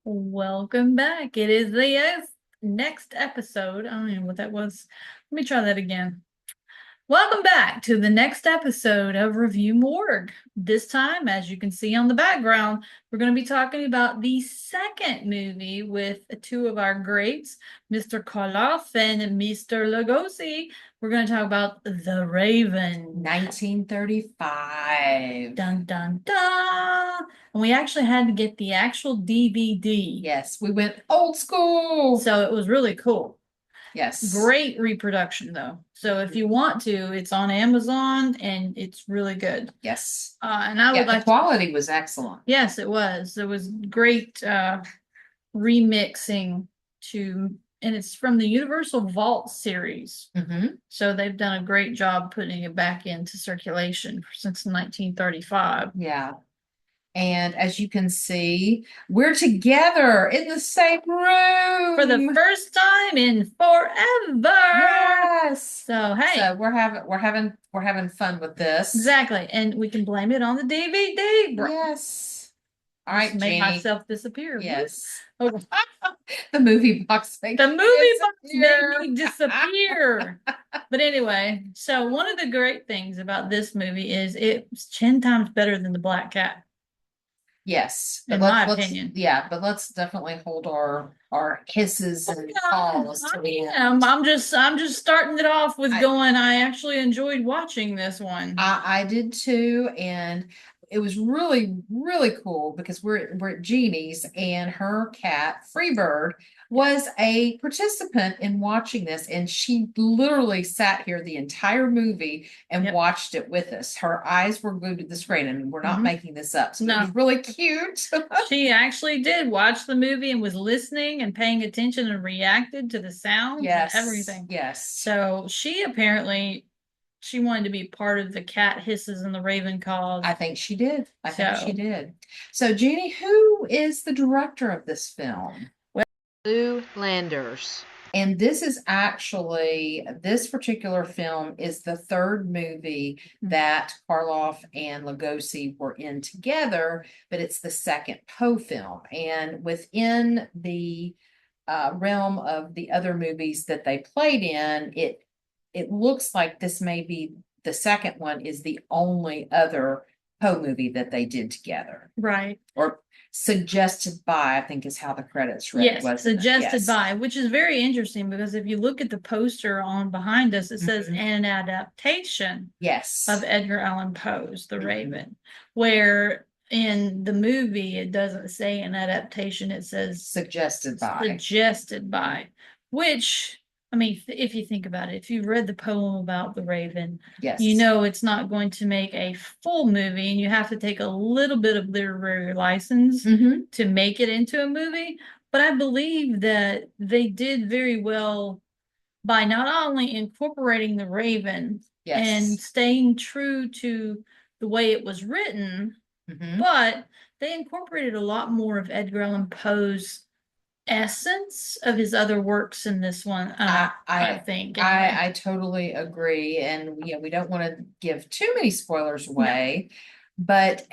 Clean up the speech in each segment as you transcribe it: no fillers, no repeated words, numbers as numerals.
Welcome back. It is the next episode. I don't know what that was. Let me try that again. Welcome back to the next episode of Review Morgue. This time, as you can see on the background, we're going to be talking about the second movie with two of our greats, Mr. Karloff and Mr. Lugosi. We're going to talk about The Raven. 1935. Dun, dun, dun. And we actually had to get the actual DVD. Yes, we went old school. So it was really cool. Yes. Great reproduction though. So if you want to, it's on Amazon and it's really good. Yes. And I would the like quality was excellent. Yes, it was. There was great remixing and it's from the Universal Vault series. So they've done a great job putting it back into circulation since 1935. Yeah. And as you can see, we're together in the same room for the first time in forever. Yes. So hey, so we're having fun with this. Exactly, and we can blame it on the DVD. Yes. All right, Just make Jeanie. myself disappear. Yes. Okay. The movie box made The movie box made me disappear. But anyway, so one of the great things about this movie is it's 10 times better than the Black Cat. Yes, in my opinion. Yeah, but let's definitely hold our hisses and calls to the end. I'm just starting it off with I actually enjoyed watching this one. I did too, and it was really, really cool because we're at Jeannie's and her cat, Freebird, was a participant in watching this, and she literally sat here the entire movie and watched it with us. Her eyes were glued to the screen, and we're not making this up. So it was really cute. She actually did watch the movie and was listening and paying attention and reacted to the sounds and everything. Yes. So she wanted to be part of the cat hisses and the raven calls. I think she did. I think she did. So, Jeannie, who is the director of this film? Lou Landers. And this is actually, this particular film is the third movie that Karloff and Lugosi were in together, but it's the second Poe film. And within the realm of the other movies that they played in, it looks like this may be the second one is the only other Poe movie that they did together. Right. Or suggested by, I think is how the credits read. Yes, suggested by, which is very interesting because if you look at the poster on behind us, it says an adaptation of Edgar Allan Poe's The Raven, where in the movie it doesn't say an adaptation, it says suggested by, which I mean, if you think about it, if you've read the poem about the Raven, you know it's not going to make a full movie, and you have to take a little bit of literary license to make it into a movie. But I believe that they did very well by not only incorporating the Raven and staying true to the way it was written, but they incorporated a lot more of Edgar Allan Poe's essence of his other works in this one. I think I totally agree, and we don't want to give too many spoilers away, but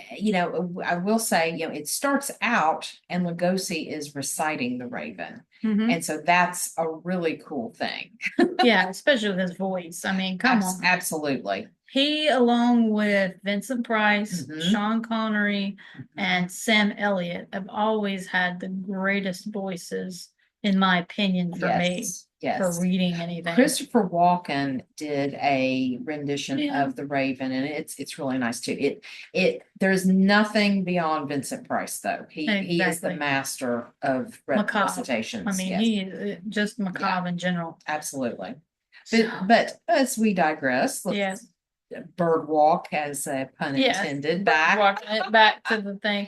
I will say it starts out and Lugosi is reciting the Raven, and so that's a really cool thing. Yeah, especially with his voice. I mean, come on, absolutely. He, along with Vincent Price, Sean Connery, and Sam Elliott, have always had the greatest voices, in my opinion, for me, for reading anything. Christopher Walken did a rendition of The Raven, and it's really nice too. There's nothing beyond Vincent Price, though. He is the master of recitations. I mean, he is just macabre in general. Absolutely. But as we digress, let's bird walk, as a pun intended, back to the thing.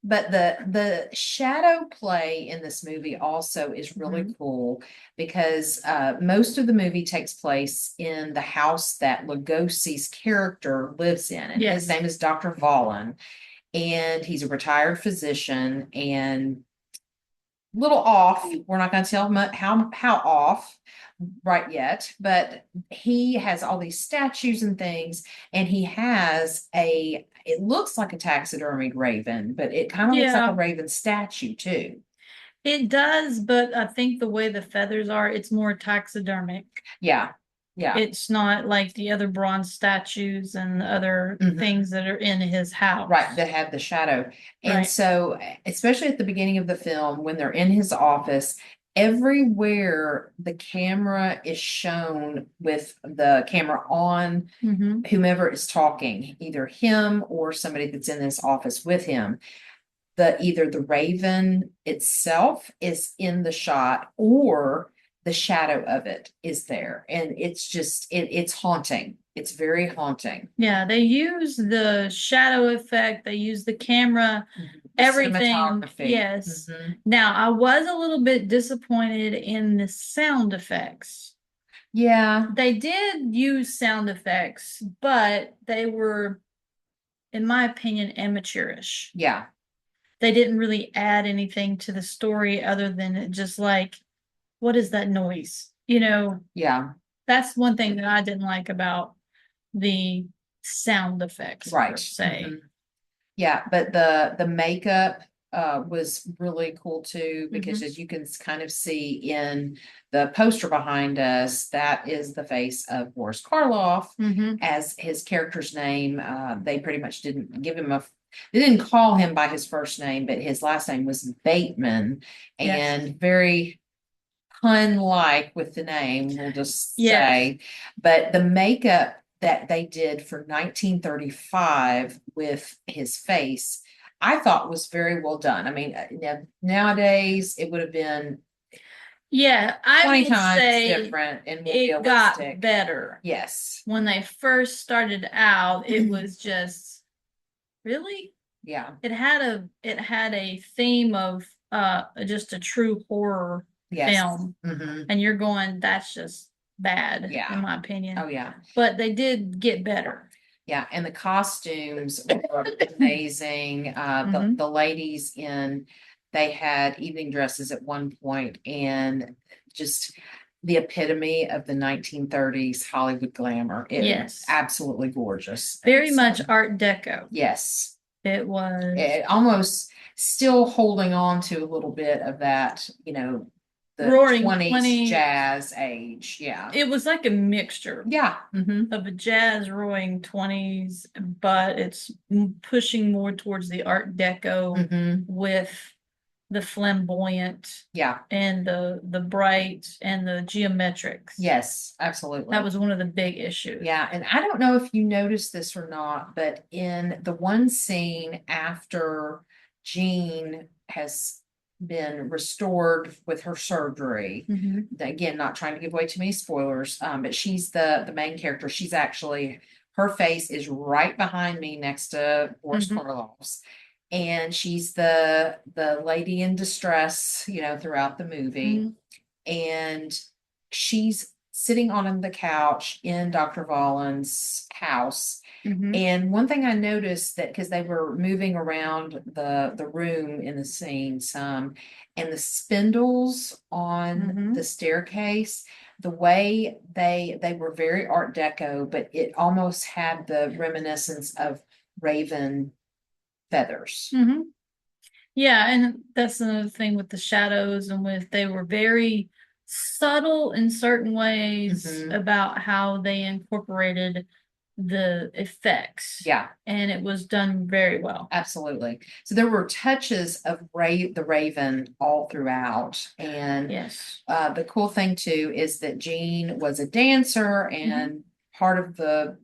But the shadow play in this movie also is really cool because most of the movie takes place in the house that Lugosi's character lives in, and his name is Dr. Volin, and he's a retired physician and little off. We're not going to tell him how off right yet, but he has all these statues and things, and he has it looks like a taxidermied raven, but it kind of looks like a raven statue too. It does, but I think the way the feathers are, it's more taxidermic. Yeah. Yeah. It's not like the other bronze statues and the other things that are in his house. Right, that have the shadow. And so, especially at the beginning of the film, when they're in his office, everywhere the camera is shown with the camera on whomever is talking, either him or somebody that's in this office with him, either the raven itself is in the shot or the shadow of it is there. And it's just, it's haunting. It's very haunting. Yeah, they use the shadow effect, they use the camera, everything. Yes. Now, I was a little bit disappointed in the sound effects. Yeah. They did use sound effects, but they were, in my opinion, amateurish. Yeah. They didn't really add anything to the story other than just like, what is that noise? Yeah. That's one thing that I didn't like about the sound effects, per se. Yeah, but the makeup was really cool too, because as you can kind of see in the poster behind us, that is the face of Boris Karloff as his character's name. They pretty much didn't give him they didn't call him by his first name, but his last name was Bateman, and very pun-like with the name, we'll just say. But the makeup that they did for 1935 with his face, I thought was very well done. I mean, nowadays it would have been I 20 would times say different and more it got realistic. better. Yes. When they first started out, it was just really? Yeah. It had a theme of just a true horror film. And you're going, that's just bad, in my opinion. Oh yeah. But they did get better. Yeah, and the costumes were amazing. The ladies they had evening dresses at one point, and just the epitome of the 1930s Hollywood glamour. It was absolutely gorgeous. Very much Art Deco. Yes. It was. It almost still holding on to a little bit of that, the Roaring 20s jazz age. Yeah. It was like a mixture. Yeah. Of a jazz roaring 20s, but it's pushing more towards the Art Deco with the flamboyant and the bright and the geometrics. Yes, absolutely. That was one of the big issues. Yeah, and I don't know if you noticed this or not, but in the one scene after Jean has been restored with her surgery, again, not trying to give away too many spoilers, but she's the main character. She's actually, her face is right behind me next to Boris Karloff's. And she's the lady in distress, throughout the movie. And she's sitting on the couch in Dr. Volin's house. And one thing I noticed that because they were moving around the room in the scene some, and the spindles on the staircase, the way they were very Art Deco, but it almost had the reminiscence of raven feathers. Yeah, and that's another thing with the shadows, and they were very subtle in certain ways about how they incorporated the effects. Yeah. And it was done very well. Absolutely. So there were touches of the raven all throughout. And the cool thing too is that Jean was a dancer, and part of the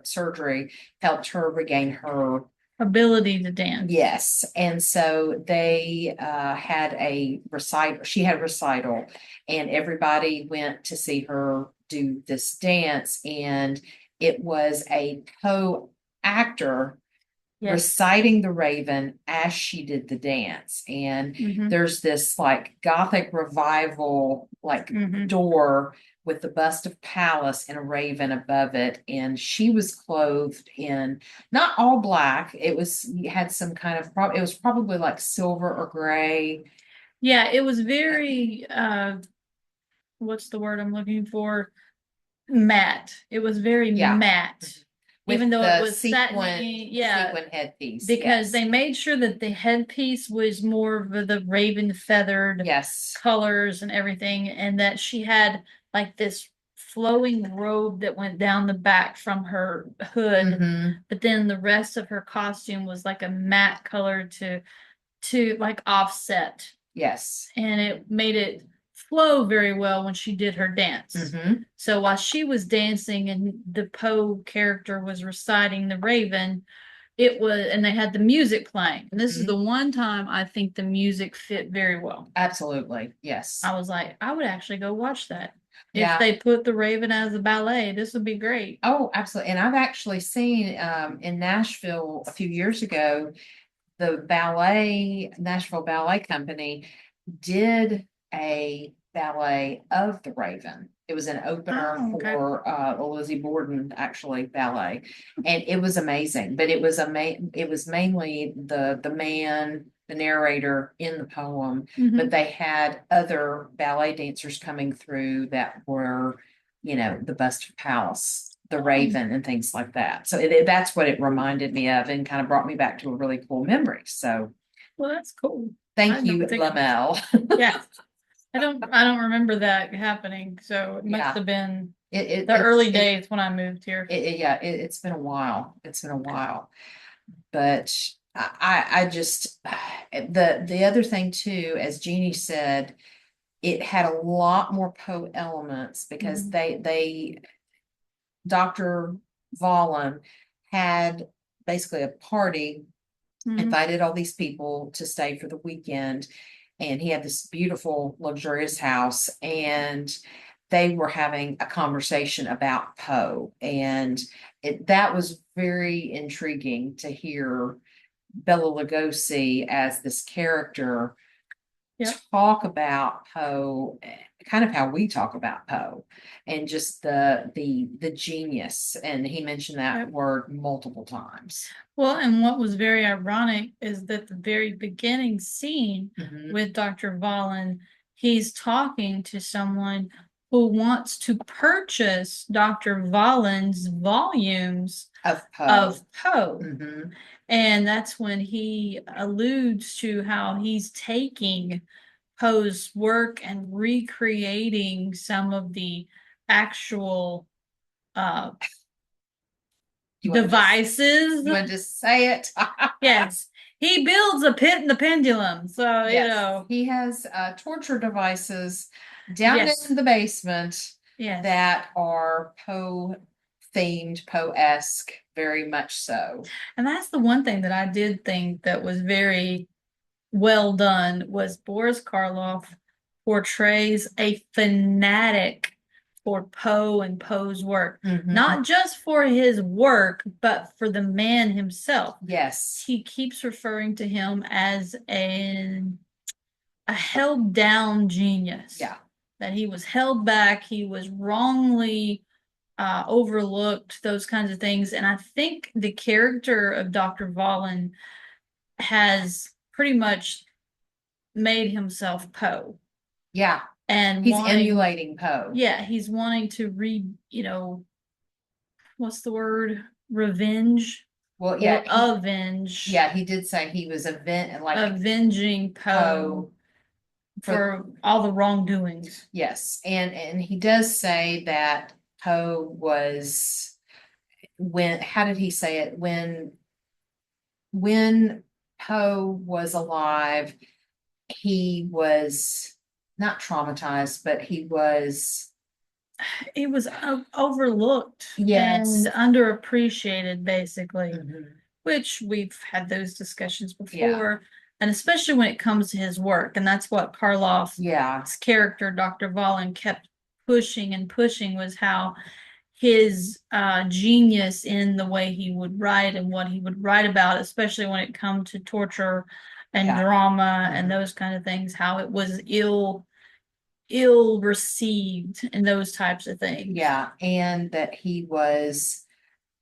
surgery helped her regain her ability to dance. Yes. And so they had a recital. She had a recital, and everybody went to see her do this dance. And it was a co-actor reciting the Raven as she did the dance. And there's this like Gothic revival, like door with the bust of Pallas and a raven above it. And she was clothed in not all black. It had some kind of, it was probably like silver or gray. Yeah, it was very, what's the word I'm looking for? Matte. It was very matte. Even though it was sequin headpiece. Because they made sure that the headpiece was more of the raven feathered colors and everything, and that she had like this flowing robe that went down the back from her hood, but then the rest of her costume was like a matte color to like offset. Yes. And it made it flow very well when she did her dance. So while she was dancing and the Poe character was reciting the Raven, and they had the music playing. And this is the one time I think the music fit very well. Absolutely. Yes. I was like, I would actually go watch that. If they put the Raven as a ballet, this would be great. Oh, absolutely. And I've actually seen in Nashville a few years ago, the Nashville Ballet Company did a ballet of the Raven. It was an opener for Lizzie Borden actually ballet, and it was amazing. But it was mainly the man, the narrator in the poem, but they had other ballet dancers coming through that were, the bust of Pallas, the Raven, and things like that. So that's what it reminded me of, and kind of brought me back to a really cool memory. So, well, that's cool. Thank you, Lamel. Yeah. I don't remember that happening, so it must have been the early days when I moved here. It's been a while. It's been a while, but I just the other thing too, as Jeannie said, it had a lot more Poe elements because Dr. Vaughn had basically a party, invited all these people to stay for the weekend. And he had this beautiful, luxurious house, and they were having a conversation about Poe. And that was very intriguing to hear Bela Lugosi as this character talk about Poe, kind of how we talk about Poe, and just the genius. And he mentioned that word multiple times. Well, and what was very ironic is that the very beginning scene with Dr. Vaughn, he's talking to someone who wants to purchase Dr. Vaughn's volumes of Poe. And that's when he alludes to how he's taking Poe's work and recreating some of the actual devices. You want to just say it? Yes. He builds a pit in the pendulum. So, he has torture devices down in the basement that are Poe themed, Poe-esque, very much so. And that's the one thing that I did think that was very well done was Boris Karloff portrays a fanatic for Poe and Poe's work. Not just for his work, but for the man himself. Yes. He keeps referring to him as a held down genius. Yeah. That he was held back, he was wrongly overlooked, those kinds of things. And I think the character of Dr. Vaughn has pretty much made himself Poe. Yeah. And he's emulating Poe. Yeah, he's wanting to what's the word? Revenge. Well, yeah. Avenge. Yeah, he did say he was avenging Poe for all the wrongdoings. Yes. And he does say that Poe was how did he say it? When Poe was alive, he was not traumatized, but he was overlooked and underappreciated, basically, which we've had those discussions before. And especially when it comes to his work. And that's what Karloff's character, Dr. Vaughn, kept pushing and pushing, was how his genius in the way he would write and what he would write about, especially when it come to torture and drama and those kind of things, how it was ill received and those types of things. Yeah, and that he was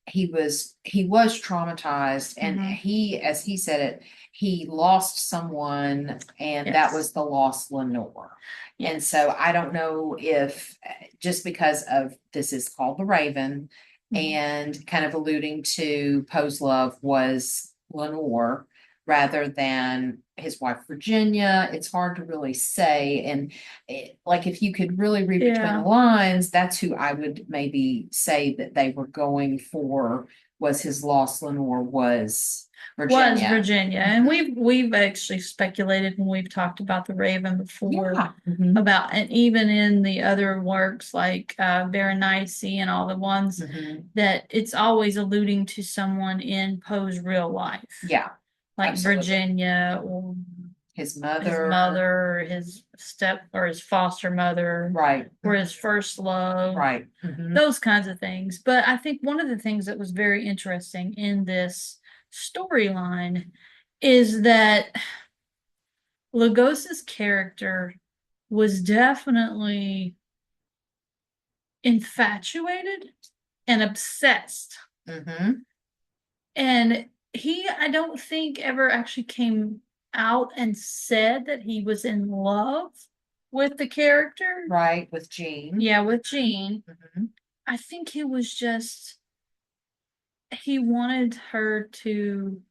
traumatized, and he, as he said it, he lost someone, and that was the lost Lenore. And so I don't know if just because of this is called The Raven, and kind of alluding to Poe's love was Lenore rather than his wife Virginia. It's hard to really say. And like if you could really read between the lines, that's who I would maybe say that they were going for, was his lost Lenore was Virginia. And we've actually speculated when we've talked about the Raven before about, and even in the other works like Berenice and all the ones that it's always alluding to someone in Poe's real life. Yeah. Like Absolutely. Virginia or his his mother, his step or his foster mother, right, or his first love, right. those kinds of things. But I think one of the things that was very interesting in this storyline is that Lugosi's character was definitely infatuated and obsessed. And I don't think ever actually came out and said that he was in love with the character. Right, with Jean. Yeah, with Jean. I think he was just, he wanted her to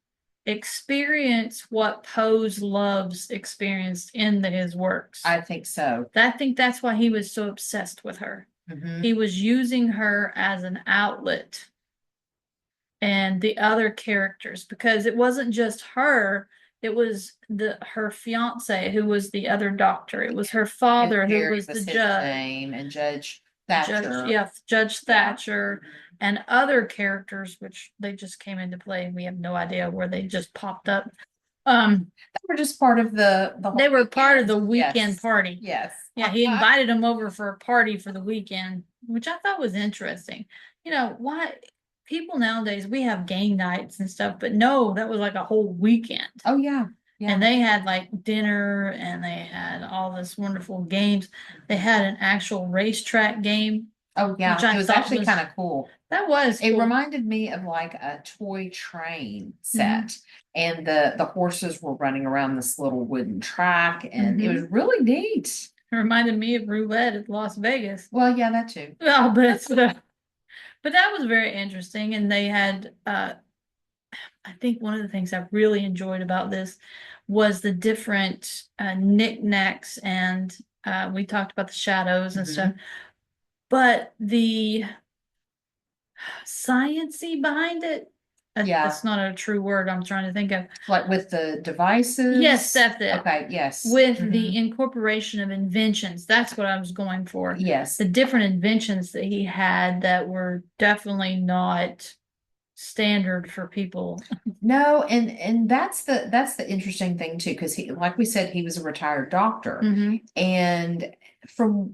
experience what Poe's loves experienced in his works. I think so. I think that's why he was so obsessed with her. He was using her as an outlet and the other characters, because it wasn't just her, it was her fiance who was the other doctor. It was her father who was the judge. Name, and Judge Thatcher. Judge Thatcher and other characters, which they just came into play and we have no idea where they just popped up. They were just part of the they were part of the weekend party. Yes. Yeah, he invited them over for a party for the weekend, which I thought was interesting. You know, why people nowadays, we have game nights and stuff, but no, that was like a whole weekend. Oh yeah. Yeah. And they had like dinner and they had all this wonderful games. They had an actual racetrack game. Oh yeah, it was actually kind of cool. That was It reminded me of like a toy train set, and the horses were running around this little wooden track, and it was really neat. It reminded me of roulette at Las Vegas. Well, yeah, that too. Well, but that was very interesting. And they had I think one of the things I really enjoyed about this was the different knickknacks, and we talked about the shadows and stuff, but the science-y behind it. That's not a true word I'm trying to think of. Like with the devices? Yes, that's it. Okay, yes. With the incorporation of inventions. That's what I was going for. Yes. The different inventions that he had that were definitely not standard for people. No, and that's the interesting thing too, because he, like we said, he was a retired doctor. And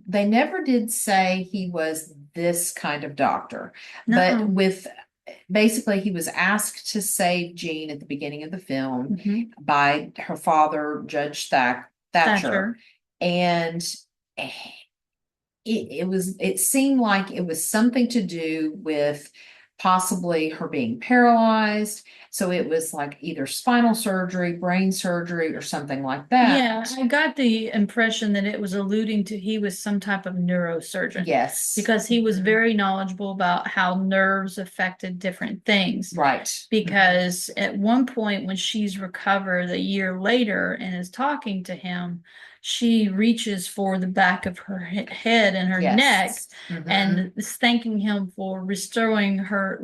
they never did say he was this kind of doctor. But with basically he was asked to save Jean at the beginning of the film by her father, Judge Thatcher. And it seemed like it was something to do with possibly her being paralyzed. So it was like either spinal surgery, brain surgery, or something like that. Yeah, I got the impression that it was alluding to he was some type of neurosurgeon. Yes. Because he was very knowledgeable about how nerves affected different things. Right. Because at one point when she's recovered a year later and is talking to him, she reaches for the back of her head and her neck and is thanking him for restoring her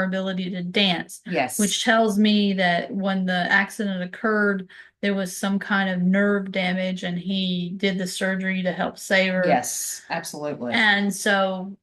ability to dance. Yes. Which tells me that when the accident occurred, there was some kind of nerve damage and he did the surgery to help save her. Yes, absolutely. And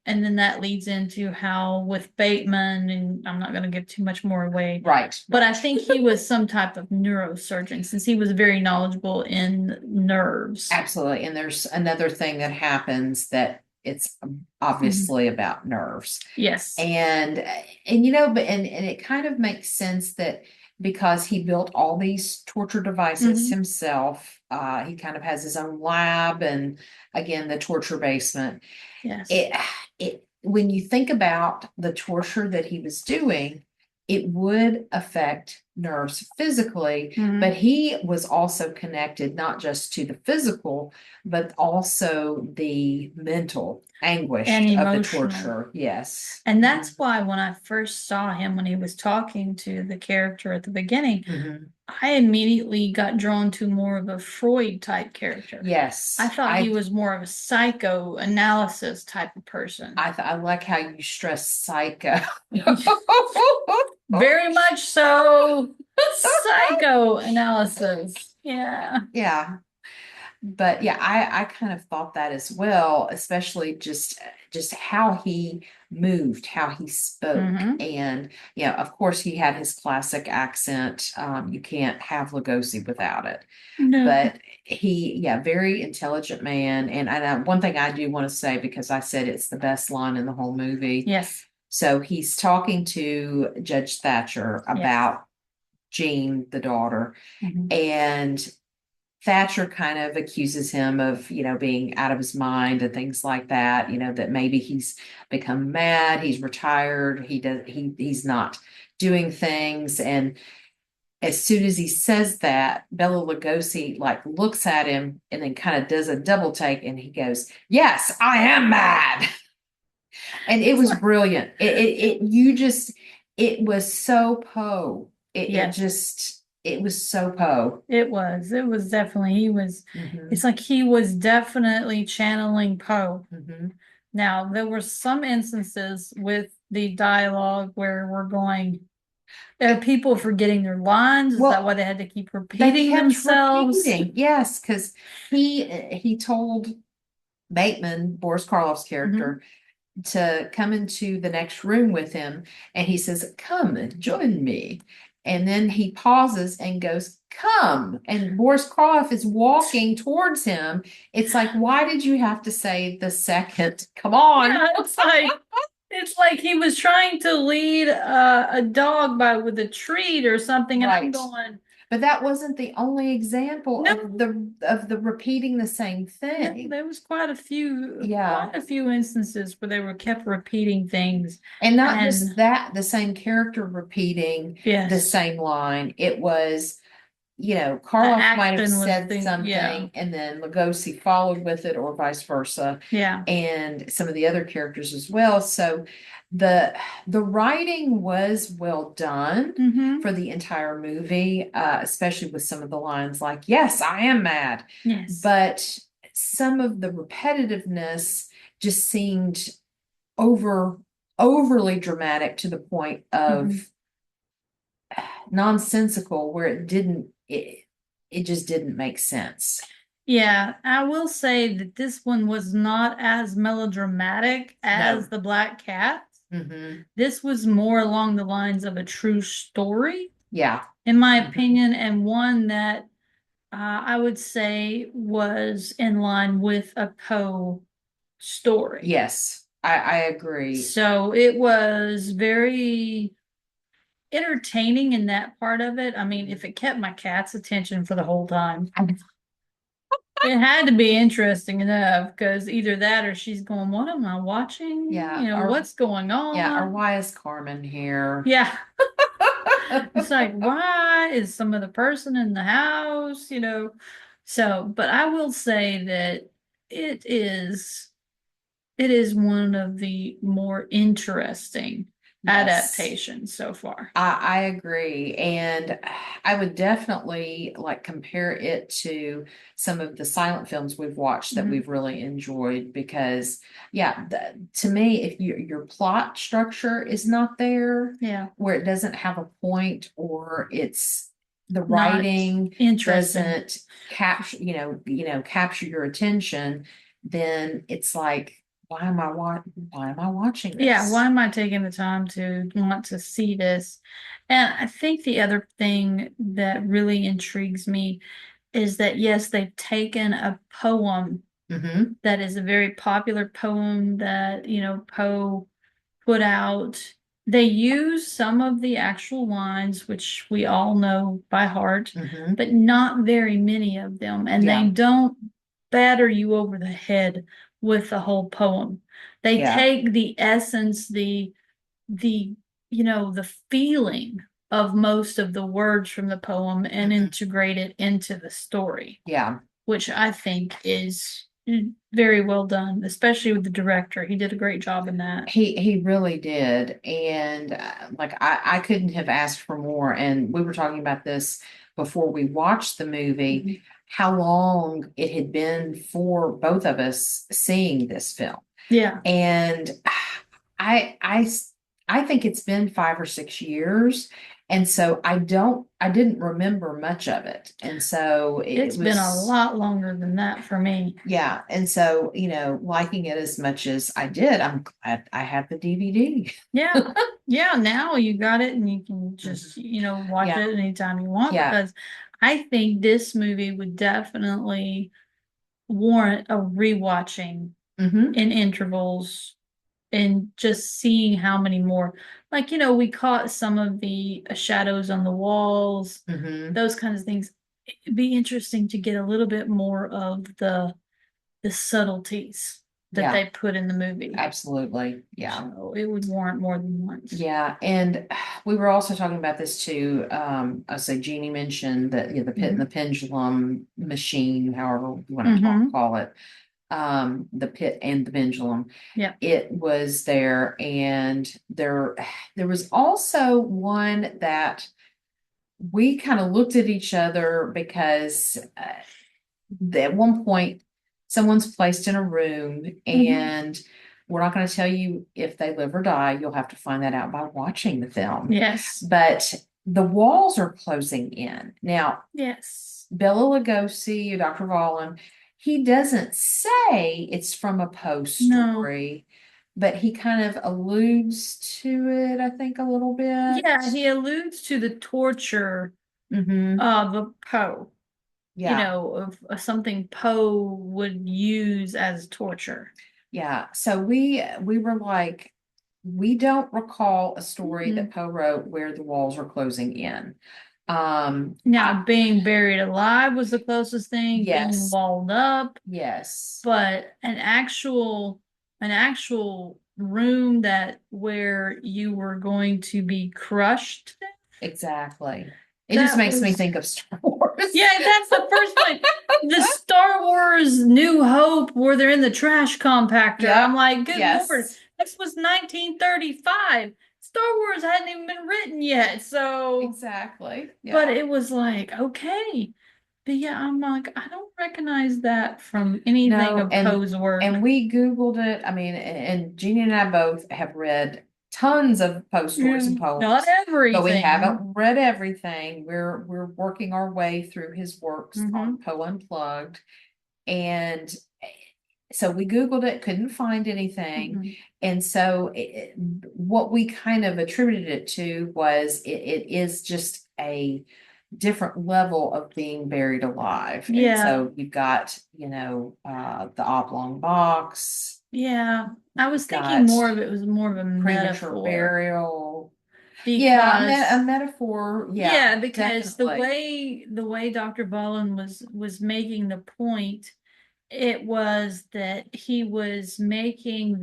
then that leads into how with Bateman, and I'm not going to give too much more away. Right. But I think he was some type of neurosurgeon since he was very knowledgeable in nerves. Absolutely. And there's another thing that happens that it's obviously about nerves. Yes. And it kind of makes sense that because he built all these torture devices himself, he kind of has his own lab and again the torture basement. Yes. It when you think about the torture that he was doing, it would affect nerves physically, but he was also connected not just to the physical, but also the mental anguish And of the emotional. torture. Yes. And that's why when I first saw him, when he was talking to the character at the beginning, I immediately got drawn to more of a Freud type character. Yes. I thought he was more of a psychoanalysis type of person. I like how you stress psycho. Very much so. Psychoanalysis. Yeah. Yeah. But yeah, I kind of thought that as well, especially just how he moved, how he spoke. And of course he had his classic accent. You can't have Lugosi without it. No. But very intelligent man. And one thing I do want to say, because I said it's the best line in the whole movie. Yes. So he's talking to Judge Thatcher about Jean, the daughter, and Thatcher kind of accuses him of, being out of his mind and things like that, that maybe he's become mad, he's retired, he's not doing things. And as soon as he says that, Bela Lugosi looks at him and then kind of does a double take and he goes, "Yes, I am mad." And it was brilliant. It was so Poe. It was so Poe. It was definitely, it's like he was definitely channeling Poe. Now, there were some instances with the dialogue where there are people forgetting their lines. Is that why they had to keep repeating themselves? Yes, because he told Bateman, Boris Karloff's character, to come into the next room with him, and he says, "Come and join me." And then he pauses and goes, "Come." And Boris Karloff is walking towards him. It's like, why did you have to say the second? Come on. Yeah, it's like he was trying to lead a dog with a treat or something, and I'm going. But that wasn't the only example of the repeating the same thing. Yeah, there was quite a few instances where they were kept repeating things. And not just that, the same character repeating the same line. It was, Karloff might have said something and then Lugosi followed with it or vice versa. Yeah. And some of the other characters as well. So the writing was well done for the entire movie, especially with some of the lines like, "Yes, I am mad." Yes. But some of the repetitiveness just seemed overly dramatic to the point of nonsensical, where it just didn't make sense. Yeah, I will say that this one was not as melodramatic as The Black Cat. This was more along the lines of a true story. Yeah. In my opinion, and one that I would say was in line with a Poe story. Yes, I agree. So it was very entertaining in that part of it. I mean, if it kept my cat's attention for the whole time, it had to be interesting enough, because either that or she's going, "What am I watching? Yeah. What's going on? Yeah. Or why is Carmen here?" Yeah. It's like, why is some other person in the house? So, but I will say that it is one of the more interesting adaptations so far. I agree. And I would definitely compare it to some of the silent films we've watched that we've really enjoyed, because to me, if your plot structure is not there, where it doesn't have a point, or it's the writing doesn't capture your attention, then it's like, why am I watching this? Yeah, why am I taking the time to want to see this? And I think the other thing that really intrigues me is that, yes, they've taken a poem That is a very popular poem that, Poe put out. They use some of the actual lines, which we all know by heart, but not very many of them. And they don't batter you over the head with the whole poem. They take the essence, the the feeling of most of the words from the poem and integrate it into the story. Yeah. Which I think is very well done, especially with the director. He did a great job in that. He really did. And I couldn't have asked for more. And we were talking about this before we watched the movie, how long it had been for both of us seeing this film. Yeah. And I think it's been 5 or 6 years. And so I didn't remember much of it. And so it's been a lot longer than that for me. Yeah. And so, liking it as much as I did, I'm glad I have the DVD. Yeah. Yeah. Now you got it and you can just, watch it anytime you want, because I think this movie would definitely warrant a rewatching in intervals. And just seeing how many more, we caught some of the shadows on the walls, those kinds of things. It'd be interesting to get a little bit more of the subtleties that they put in the movie. Absolutely. Yeah. So it would warrant more than once. Yeah. And we were also talking about this too. I say Jeanie mentioned that, the pit and the pendulum machine, however you want to call it. The pit and the pendulum. Yeah. It was there. And there was also one that we kind of looked at each other because at one point someone's placed in a room and we're not going to tell you if they live or die. You'll have to find that out by watching the film. Yes. But the walls are closing in. Now, yes, Bela Lugosi, Dr. Volin, he doesn't say it's from a Poe story, but he kind of alludes to it, I think, a little bit. Yeah, he alludes to the torture of a Poe. Yeah. Of something Poe would use as torture. Yeah. So we were like, we don't recall a story that Poe wrote where the walls are closing in. Now being buried alive was the closest thing. Yes. Being walled up. Yes. But an actual room where you were going to be crushed. Exactly. It just makes me think of Star Wars. Yeah, that's the first one. The Star Wars New Hope, where they're in the trash compactor. Yep. I'm like, good Lord, this was 1935. Star Wars hadn't even been written yet, so exactly. Yeah. But it was like, okay. But yeah, I'm like, I don't recognize that from anything of Poe's work. And we Googled it. I mean, and Jeanie and I both have read tons of Poe stories and poems. Not everything. But we haven't read everything. We're working our way through his works on Poe Unplugged. And so we Googled it, couldn't find anything. And so what we kind of attributed it to was it is just a different level of being buried alive. Yeah. And so you've got, the oblong box. Yeah. I was thinking more of it was more of a metaphor. Burial. Because, a metaphor. Yeah. Yeah, because definitely. the way Dr. Bolin was making the point, it was that he was giving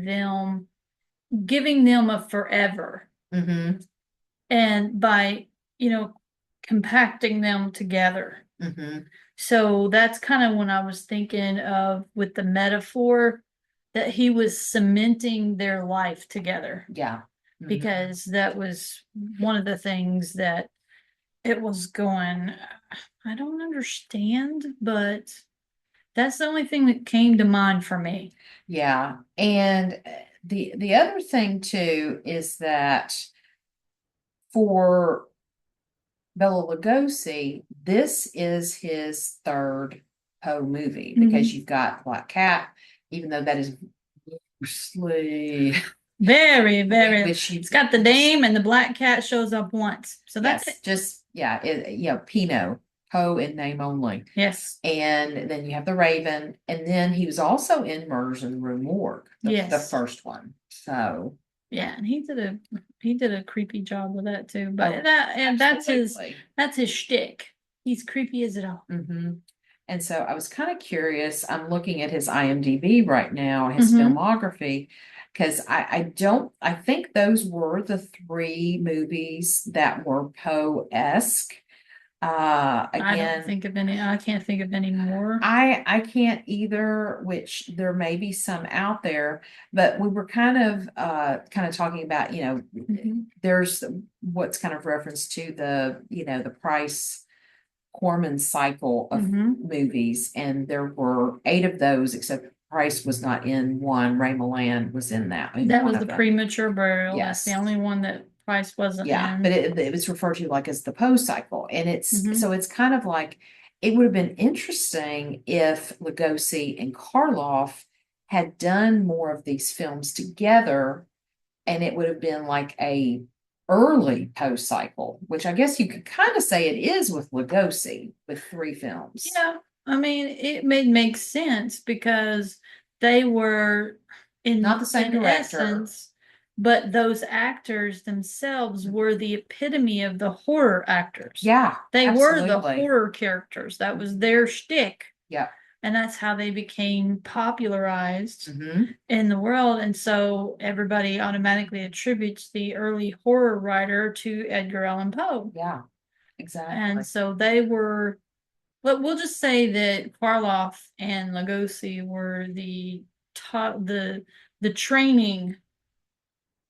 them a forever. And by, compacting them together. So that's kind of when I was thinking of with the metaphor that he was cementing their life together. Yeah. Because that was one of the things that it was going, I don't understand, but that's the only thing that came to mind for me. Yeah. And the other thing too is that for Bela Lugosi, this is his third Poe movie because you've got Black Cat, even though that is mostly very, very. It's got the dame and the black cat shows up once, so that's Pinot Poe in name only. Yes. And then you have the Raven, and then he was also in Murders in the Rue Morgue, the Yes. first one. So yeah, and he did a creepy job with that too. But Oh, that's absolutely. his shtick. He's creepy as it all. And so I was kind of curious. I'm looking at his IMDb right now, his Mhm. filmography, because I think those were the three movies that were Poe-esque. I don't Again, think of any. I can't think of any more. I can't either, which there may be some out there, but we were kind of talking about, Mhm. there's what's kind of reference to the Price Corman cycle of Mhm. movies, and there were 8 of those, except Price was not in one. Ray Milland was in that. In That one was of the them. premature burial. That's the Yes. only one that Price wasn't Yeah, in. but it was referred to like as the Poe cycle, and Mhm. so it's kind of like it would have been interesting if Lugosi and Karloff had done more of these films together, and it would have been like a early Poe cycle, which I guess you could kind of say it is with Lugosi with 3 films. Yeah, I mean, it make sense because they were Not the same in director. essence, but those actors themselves were the epitome of the horror actors. Yeah, They were the absolutely. horror characters. That was their shtick. Yeah. And that's how they became popularized Mm-hmm. in the world. And so everybody automatically attributes the early horror writer to Edgar Allan Poe. Yeah, exactly. And so they were, but we'll just say that Karloff and Lugosi were the top, the training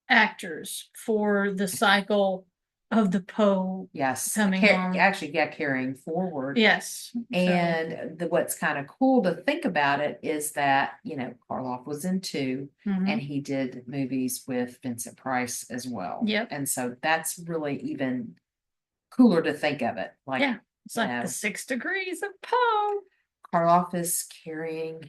actors for the cycle of the Poe Yes, coming on. actually, yeah, carrying forward. Yes. And what's kind of cool to think about it is that, Karloff was in 2, Mhm. and he did movies with Vincent Price as well. Yep. And so that's really even cooler to think of it. Like, yeah, it's like the 6 degrees of Poe. Karloff is carrying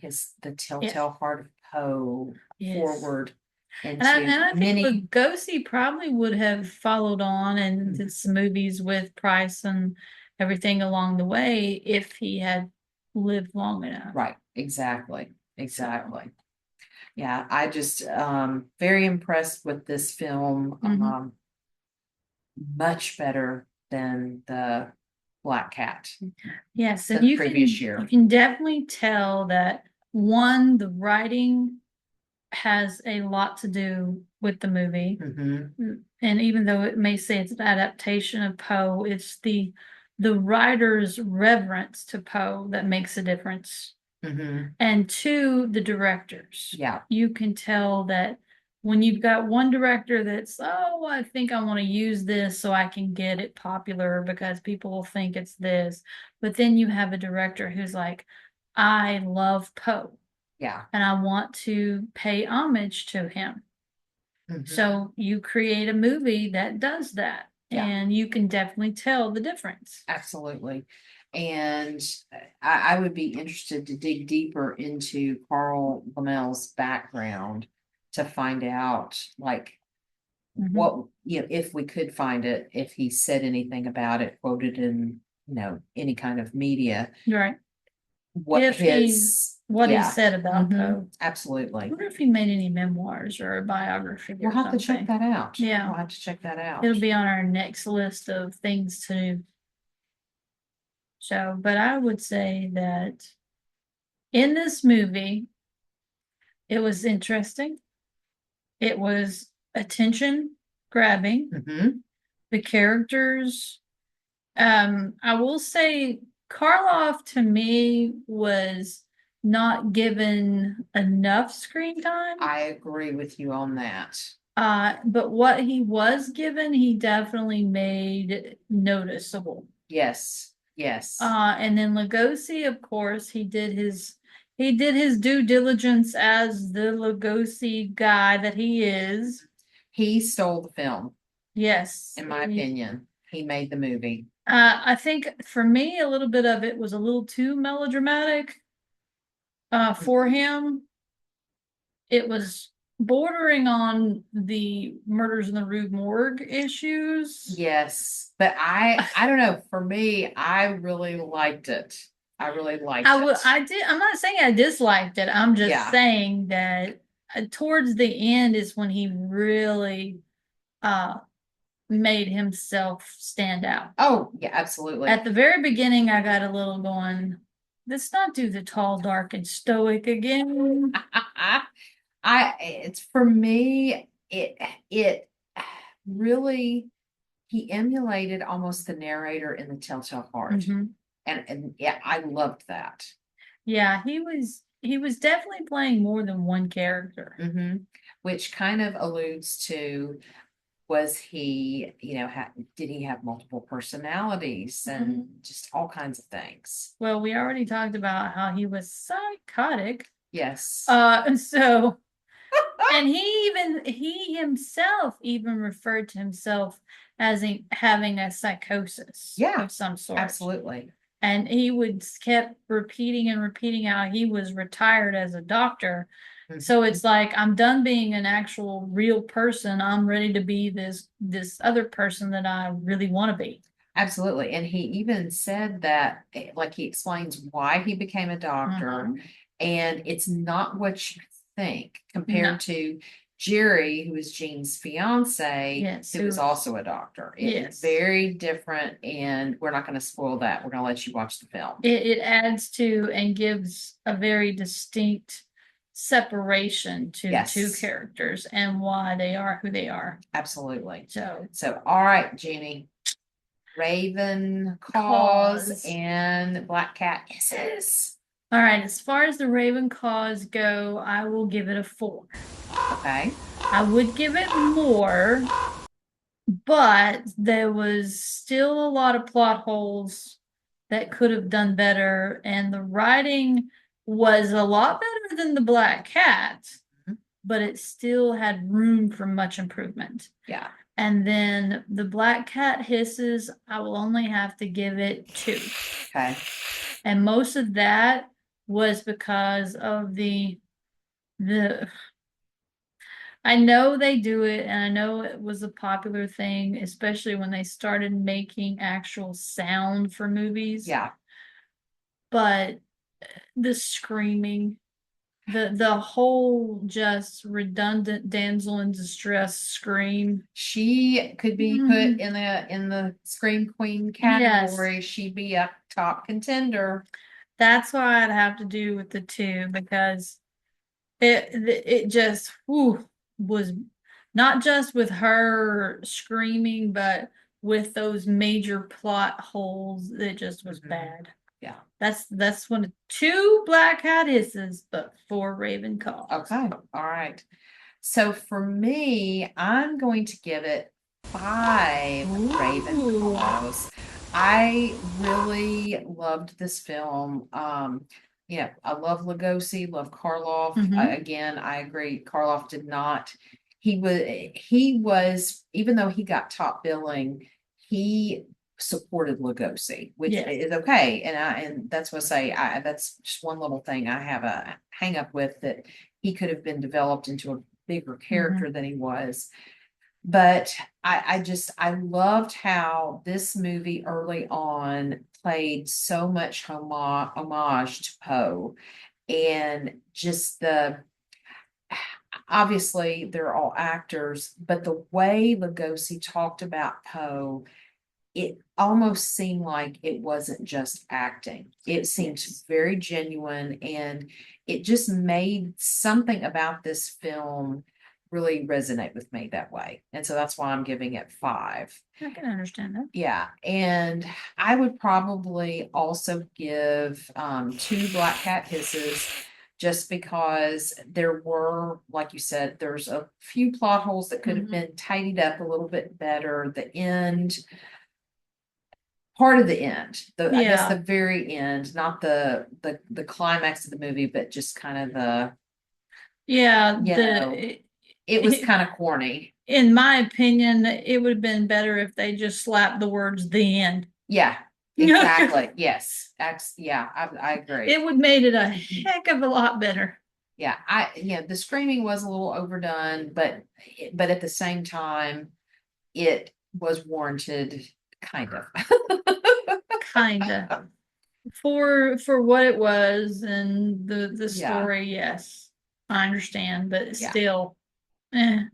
the telltale heart of Poe forward into and I think many. Lugosi probably would have followed on and did some movies with Price and everything along the way if he had lived long enough. Right, exactly. Yeah, I just very impressed with this film. Much better than the Black Cat. Yes, the and previous year. you can definitely tell that one, the writing has a lot to do with the movie. And even though it may say it's an adaptation of Poe, it's the writer's reverence to Poe that makes a difference. And 2, the directors. Yeah. You can tell that when you've got one director that's, oh, I think I want to use this so I can get it popular because people will think it's this. But then you have a director who's like, I love Poe. Yeah. And I want to pay homage to him. So you create a movie that does that. Yeah. And you can definitely tell the difference. Absolutely. And I would be interested to dig deeper into Carl Lamel's background to find out, like, what, if we could find it, if he said anything about it, quoted in, any kind of media. Right. What if he said about Poe. Absolutely. I wonder if he made any memoirs or a biography. We'll have to check that out. Yeah. We'll have to check that out. It'll be on our next list of things to do. So, but I would say that in this movie, it was interesting. It was attention grabbing. The characters, I will say Karloff to me was not given enough screen time. I agree with you on that. But what he was given, he definitely made noticeable. Yes. And then Lugosi, of course, he did his due diligence as the Lugosi guy that he is. He stole the film. Yes. In my opinion, he made the movie. I think for me, a little bit of it was a little too melodramatic. For him, it was bordering on the Murders in the Rue Morgue issues. Yes, but I don't know. For me, I really liked it. I really liked it. I'm not saying I disliked it. I'm just Yeah. saying that towards the end is when he really uh made himself stand out. Oh, yeah, absolutely. At the very beginning, I got a little going, let's not do the tall, dark, and stoic again. It's for me, it really, he emulated almost the narrator in the Telltale Heart. Mm-hmm. And yeah, I loved that. Yeah, he was definitely playing more than one character. Mm-hmm. Which kind of alludes to, was he, did he have multiple personalities and just all kinds of things? Well, we already talked about how he was psychotic. Yes. So and he himself even referred to himself as having a psychosis of some sort. Absolutely. And he kept repeating and repeating how he was retired as a doctor. Mm-hmm. So it's like, I'm done being an actual real person. I'm ready to be this other person that I really want to be. Absolutely. And he even said that, like, he explains why he became a doctor, and it's not what you think compared to Jerry, who is Jean's fiance, who was also a doctor. It's very different, and we're not going to spoil that. We're going to let you watch the film. It adds to and gives a very distinct separation to the two characters and why they are who they are. Absolutely. So all right, Jeannie. Raven Cause and Black Cat Kisses. All right, as far as the Raven Cause go, I will give it a 4. Okay. I would give it more, but there was still a lot of plot holes that could have done better, and the writing was a lot better than the Black Cat, but it still had room for much improvement. Yeah. And then the Black Cat Hisses, I will only have to give it 2. Okay. And most of that was because of the I know they do it, and I know it was a popular thing, especially when they started making actual sound for movies. Yeah. But the screaming, the whole just redundant damsel in distress scream. She could be put in the Scream Queen category. Yes. She'd be a top contender. That's why I'd have to do with the 2, because it just was not just with her screaming, but with those major plot holes. It just was bad. Yeah. That's one of 2 Black Cat Hisses, but 4 Raven Calls. Okay. All right. So for me, I'm going to give it 5 Raven Calls. I really loved this film. I love Lugosi, love Karloff. Again, I agree. Karloff did not. He was, even though he got top billing, he supported Lugosi, which is okay. And that's what I say. That's just one little thing I have a hang up with, that he could have been developed into a bigger character than he was. But I loved how this movie early on played so much homage to Poe, and just obviously they're all actors, but the way Lugosi talked about Poe, it almost seemed like it wasn't just acting. It seemed very genuine, and it just made something about this film really resonate with me that way. And so that's why I'm giving it 5. I can understand that. Yeah. And I would probably also give 2 Black Cat Hisses, just because there were, like you said, there's a few plot holes that could have been tidied up a little bit better. The end, part of the end, I guess the very end, not the climax of the movie, but just kind of it was kind of corny. In my opinion, it would have been better if they just slapped the words "the end." Yeah, exactly. Yes. Yeah, I agree. It would have made it a heck of a lot better. Yeah, the screaming was a little overdone, but at the same time, it was warranted, kind of. Kinda. For what it was and the Yeah. story, yes. I understand, but Yeah. still, eh.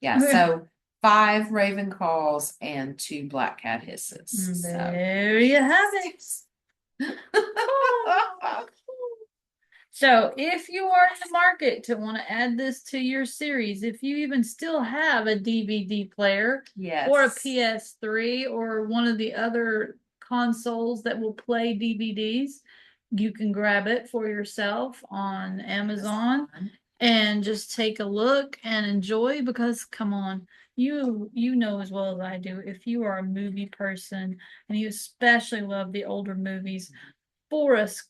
Yeah, so 5 raven calls and 2 black cat hisses. So. There you have it. So if you are in the market to want to add this to your series, if you even still have a DVD player or a Yes. PS3 or one of the other consoles that will play DVDs, you can grab it for yourself on Amazon and just take a look and enjoy, because come on, you know as well as I do, if you are a movie person and you especially love the older movies, Boris,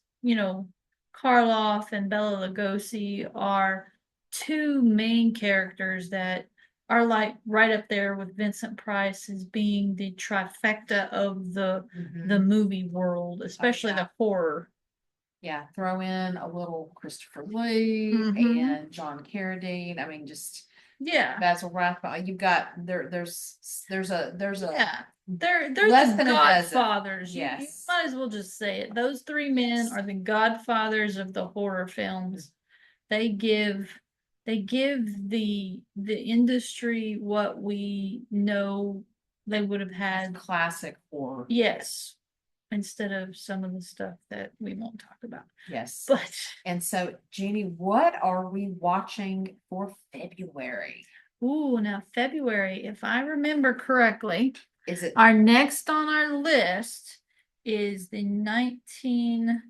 Karloff and Bela Lugosi are two main characters that are like right up there with Vincent Price as being the trifecta of the movie world, especially the horror. Yeah, throw in a little Christopher Lee and John Carradine. I mean, just Basil Rathbone. You've got there's a They're less the than a dozen. godfathers. You Yes. might as well just say it. Those three men are the godfathers of the horror films. They give the industry what we know they would have had. Classic horror. Yes. Instead of some of the stuff that we won't talk about. Yes. But and so, Jeannie, what are we watching for February? Ooh, now February, if I remember correctly, is it our next on our list is the 19.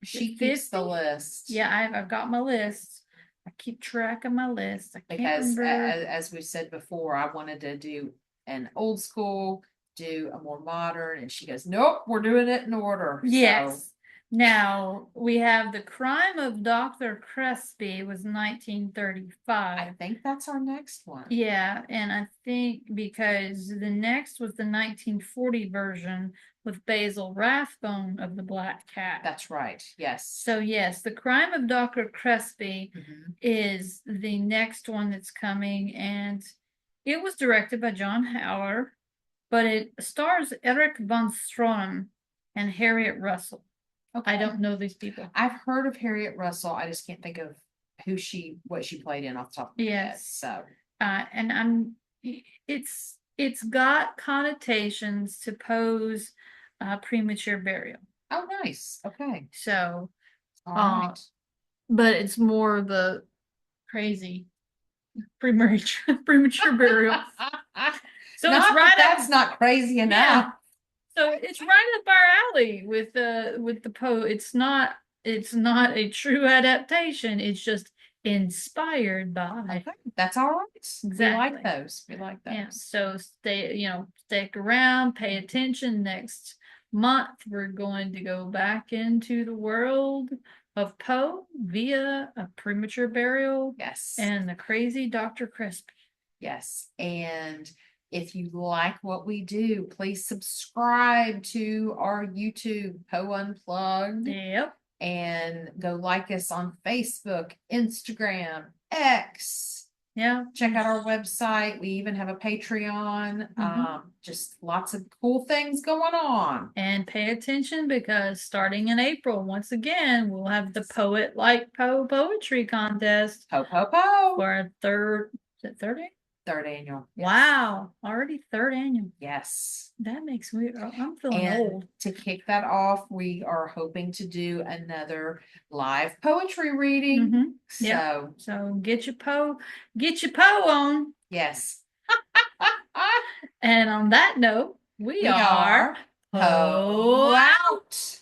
She keeps the list. Yeah, I've got my list. I keep track of my list. I can't Because remember. as we said before, I wanted to do an old school, do a more modern, and she goes, nope, we're doing it in order. Yes. So. Now we have The Crime of Dr. Crespi was 1935. I think that's our next one. Yeah, and I think because the next was the 1940 version with Basil Rathbone of the Black Cat. That's right. Yes. So yes, The Crime of Dr. Crespi is the next one that's coming, and it was directed by John Howard, but it stars Eric von Stroheim and Harriet Russell. Okay. I don't know these people. I've heard of Harriet Russell. I just can't think of what she played in off the top of my head. So, and it's got connotations to pose premature burial. Oh, nice. Okay. So, all right. But it's more the crazy premature burial. So not it's right that's not crazy enough. Yeah. So it's right up our alley with the Poe. It's not a true adaptation. It's just inspired by. Okay, that's all right. Exactly. We like those. Yeah. So stick around, pay attention. Next month, we're going to go back into the world of Poe via a premature burial. Yes. And the crazy Dr. Crespi. Yes. And if you like what we do, please subscribe to our YouTube, Poe Unplugged. Yep. And go like us on Facebook, Instagram, X. Yeah. Check out our website. We even have a Patreon. Just lots of cool things going on. And pay attention, because starting in April, once again, we'll have the Poet Like Poe Poetry Contest. Poe, Poe, Poe. For a third annual. Yes. Wow. Already third annual. Yes. That makes me, I'm feeling old. To kick that off, we are hoping to do another live poetry reading. So get your Poe on. Yes. And on that note, we are Poe out.